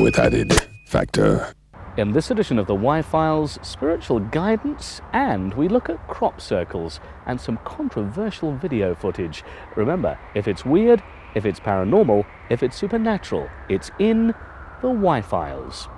with added factor. In this edition of the Y-Files, spiritual guidance, and we look at crop circles and some controversial video footage. Remember, if it's weird, if it's paranormal, if it's supernatural, it's in the Y-Files.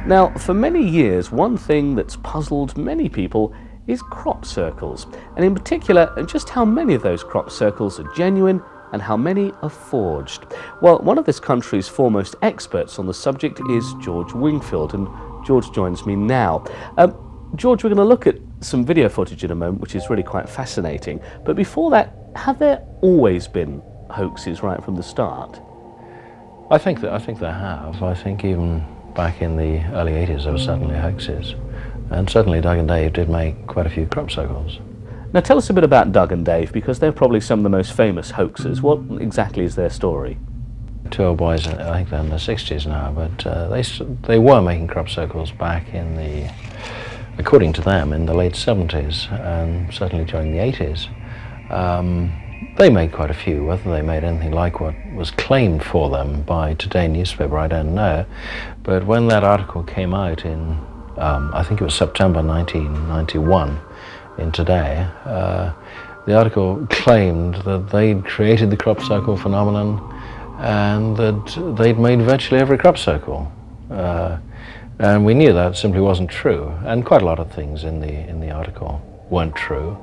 Now, for many years, one thing that's puzzled many people is crop circles, and in particular, just how many of those crop circles are genuine and how many are forged. Well, one of this country's foremost experts on the subject is George Wingfield, and George joins me now. George, we're going to look at some video footage in a moment, which is really quite fascinating. But before that, have there always been hoaxes right from the start? I think there have. I think even back in the early 80s there were certainly hoaxes. And certainly Doug and Dave did make quite a few crop circles. Now tell us a bit about Doug and Dave, because they're probably some of the most famous hoaxers. What exactly is their story? Two old boys, I think they're in their 60s now, but they were making crop circles back in the, according to them, in the late 70s, and certainly during the 80s. They made quite a few. Whether they made anything like what was claimed for them by Today newspaper, I don't know. But when that article came out in, I think it was September 1991 in Today, the article claimed that they'd created the crop circle phenomenon and that they'd made virtually every crop circle. And we knew that simply wasn't true. And quite a lot of things in the article weren't true.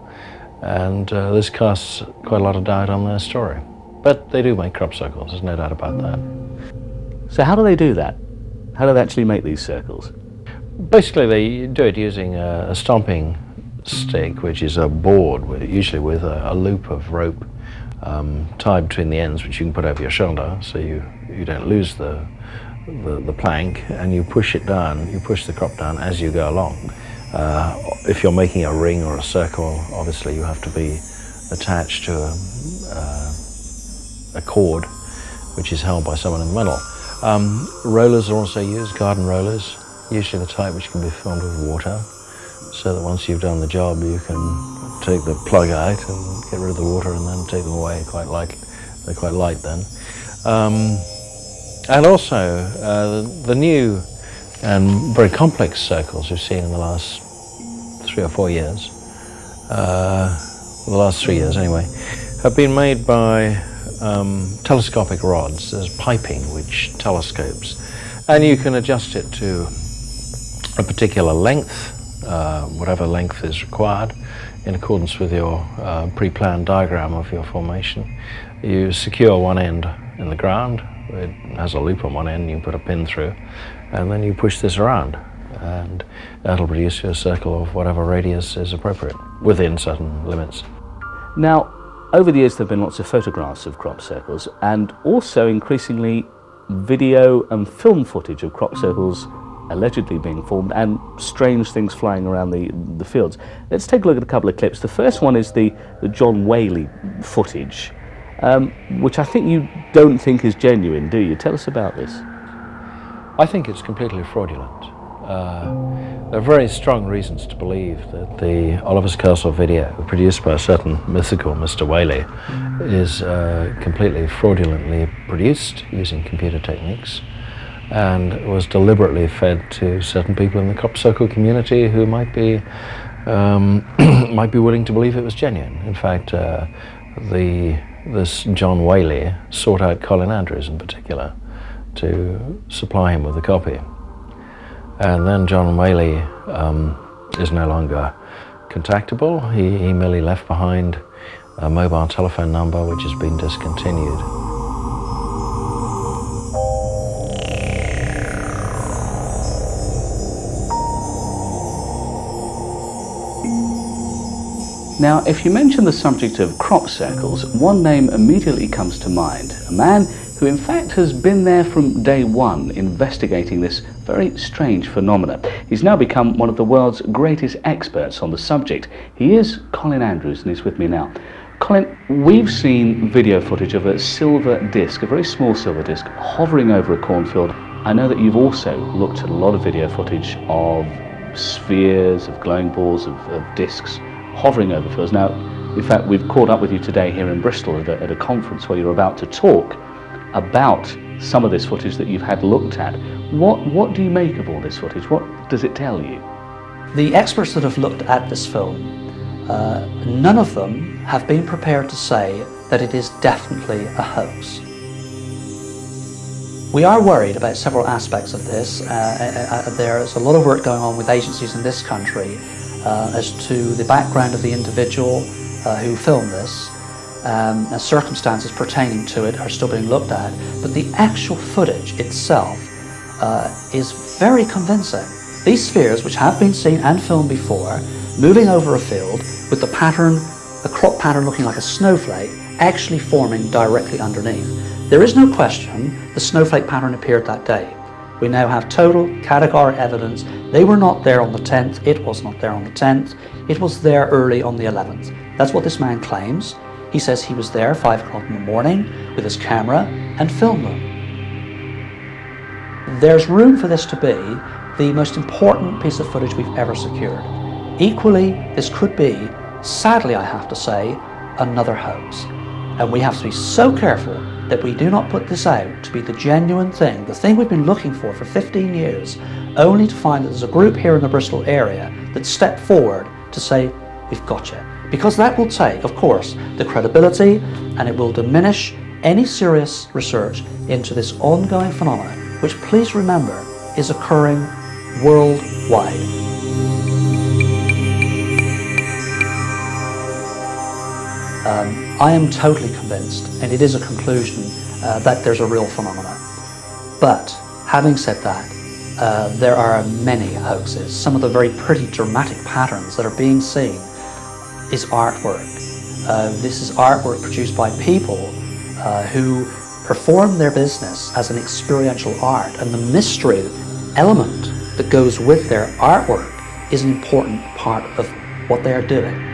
And this casts quite a lot of doubt on their story. But they do make crop circles, there's no doubt about that. So how do they do that? How do they actually make these circles? Basically they do it using a stomping stick, which is a board, usually with a loop of rope tied between the ends, which you can put over your shoulder so you don't lose the plank, and you push it down, you push the crop down as you go along. If you're making a ring or a circle, obviously you have to be attached to a cord which is held by someone in the middle. Rollers are also used, garden rollers, usually the type which can be filled with water, so that once you've done the job you can take the plug out and get rid of the water and then take them away quite lightly. They're quite light then. And also the new and very complex circles we've seen in the last 3 or 4 years, the last 3 years anyway, have been made by telescopic rods. There's piping which telescopes, and you can adjust it to a particular length, whatever length is required, in accordance with your pre-planned diagram of your formation. You secure one end in the ground. It has a loop on one end, you put a pin through, and then you push this around, and that'll produce you a circle of whatever radius is appropriate, within certain limits. Now, over the years there have been lots of photographs of crop circles, and also increasingly video and film footage of crop circles allegedly being formed and strange things flying around the fields. Let's take a look at a couple of clips. The first one is the John Whaley footage, which I think you don't think is genuine, do you? Tell us about this. I think it's completely fraudulent. There are very strong reasons to believe that the Oliver's Castle video, produced by a certain mythical Mr. Whaley, is completely fraudulently produced using computer techniques, and was deliberately fed to certain people in the crop circle community who might be willing to believe it was genuine. In fact, this John Whaley sought out Colin Andrews in particular to supply him with a copy. And then John Whaley is no longer contactable. He merely left behind a mobile telephone number which has been discontinued. Now, if you mention the subject of crop circles, one name immediately comes to mind. A man who in fact has been there from day one investigating this very strange phenomena. He's now become one of the world's greatest experts on the subject. He is Colin Andrews and he's with me now. Colin, we've seen video footage of a silver disc, a very small silver disc, hovering over a cornfield. I know that you've also looked at a lot of video footage of spheres, of glowing balls, of discs hovering over fields. Now, in fact, we've caught up with you today here in Bristol at a conference where you're about to talk about some of this footage that you've had looked at. What do you make of all this footage? What does it tell you? The experts that have looked at this film, none of them have been prepared to say that it is definitely a hoax. We are worried about several aspects of this. There's a lot of work going on with agencies in this country as to the background of the individual who filmed this. Circumstances pertaining to it are still being looked at, but the actual footage itself is very convincing. These spheres, which have been seen and filmed before, moving over a field with the pattern, a crop pattern looking like a snowflake, actually forming directly underneath. There is no question the snowflake pattern appeared that day. We now have total categorical evidence. They were not there on the 10th, it was not there on the 10th, it was there early on the 11th. That's what this man claims. He says he was there 5 o'clock in the morning with his camera and filmed them. There's room for this to be the most important piece of footage we've ever secured. Equally, this could be, sadly I have to say, another hoax. And we have to be so careful that we do not put this out to be the genuine thing, the thing we've been looking for 15 years, only to find that there's a group here in the Bristol area that stepped forward to say, we've got you. Because that will take, of course, the credibility, and it will diminish any serious research into this ongoing phenomenon, which, please remember, is occurring worldwide. I am totally convinced, and it is a conclusion, that there's a real phenomenon. But, having said that, there are many hoaxes. Some of the very pretty dramatic patterns that are being seen is artwork. This is artwork produced by people who perform their business as an experiential art, and the mystery element that goes with their artwork is an important part of what they are doing.